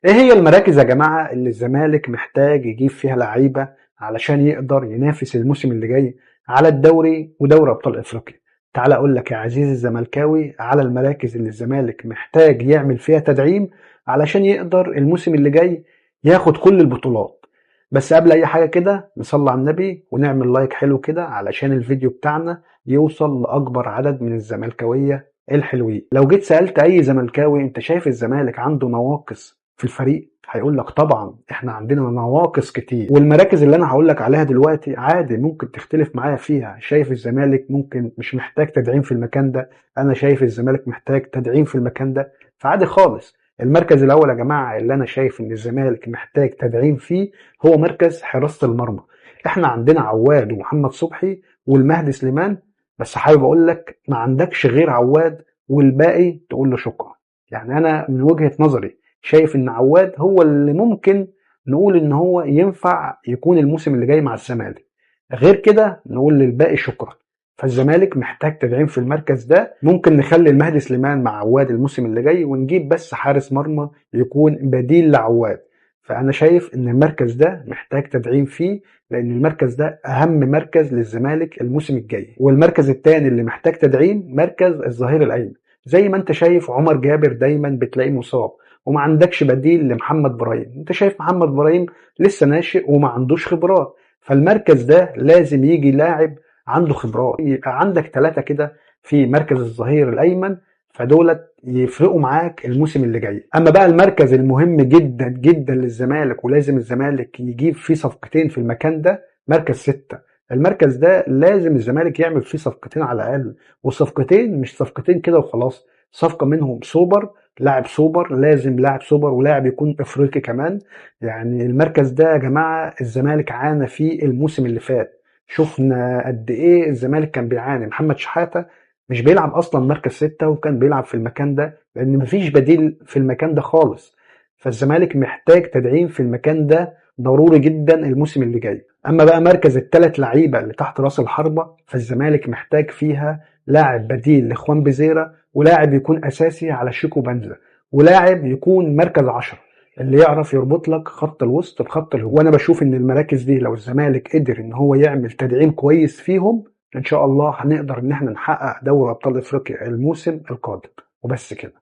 ايه هي المراكز يا جماعة اللي الزمالك محتاج يجيب فيها لعيبة علشان يقدر ينافس الموسم اللي جاي على الدوري ودوري ابطال افريقيا؟ تعال اقول لك يا عزيزي الزملكاوي على المراكز اللي الزمالك محتاج يعمل فيها تدعيم علشان يقدر الموسم اللي جاي ياخد كل البطولات. بس قبل اي حاجة كده نصلي على النبي ونعمل لايك حلو كده علشان الفيديو بتاعنا يوصل لاكبر عدد من الزملكاوية الحلوين. لو جيت سألت اي زملكاوي انت شايف الزمالك عنده نواقص في الفريق، هيقول لك طبعا احنا عندنا نواقص كتير، والمراكز اللي انا هقول لك عليها دلوقتي عادي ممكن تختلف معايا فيها. شايف الزمالك ممكن مش محتاج تدعيم في المكان ده، انا شايف الزمالك محتاج تدعيم في المكان ده، فعادي خالص. المركز الاول يا جماعه اللي انا شايف ان الزمالك محتاج تدعيم فيه هو مركز حراسه المرمى. احنا عندنا عواد ومحمد صبحي والمهدي سليمان، بس حابب اقول لك ما عندكش غير عواد والباقي تقول له شكرا. يعني انا من وجهة نظري شايف ان عواد هو اللي ممكن نقول ان هو ينفع يكون الموسم اللي جاي مع الزمالك، غير كده نقول للباقي شكرا. فالزمالك محتاج تدعيم في المركز ده، ممكن نخلي المهدي سليمان مع عواد الموسم اللي جاي ونجيب بس حارس مرمى يكون بديل لعواد. فانا شايف ان المركز ده محتاج تدعيم فيه، لان المركز ده اهم مركز للزمالك الموسم الجاي. والمركز الثاني اللي محتاج تدعيم مركز الظهير الايمن. زي ما انت شايف عمر جابر دايما بتلاقيه مصاب وما عندكش بديل لمحمد ابراهيم، انت شايف محمد ابراهيم لسه ناشئ وما عندوش خبرات، فالمركز ده لازم يجي لاعب عنده خبرات. يبقى عندك ثلاثة كده في مركز الظهير الايمن، فدولت يفرقوا معاك الموسم اللي جاي. اما بقى المركز المهم جدا جدا للزمالك ولازم الزمالك يجيب فيه صفقتين في المكان ده، مركز ستة. المركز ده لازم الزمالك يعمل فيه صفقتين على الاقل، وصفقتين مش صفقتين كده وخلاص، صفقة منهم سوبر، لاعب سوبر، لازم لاعب سوبر ولاعب يكون افريقي كمان. يعني المركز ده يا جماعة الزمالك عانى فيه الموسم اللي فات، شفنا قد ايه الزمالك كان بيعاني. محمد شحاتة مش بيلعب اصلا مركز ستة وكان بيلعب في المكان ده لان مفيش بديل في المكان ده خالص. فالزمالك محتاج تدعيم في المكان ده ضروري جدا الموسم اللي جاي. اما بقى مركز الثلاث لعيبة اللي تحت راس الحربة فالزمالك محتاج فيها لاعب بديل لاخوان بزيرة، ولاعب يكون اساسي على شيكو بنزا، ولاعب يكون مركز 10 اللي يعرف يربط لك خط الوسط بخط الهجوم. وانا بشوف ان المراكز دي لو الزمالك قدر ان هو يعمل تدعيم كويس فيهم ان شاء الله هنقدر ان احنا نحقق دوري ابطال افريقيا الموسم القادم. وبس كده.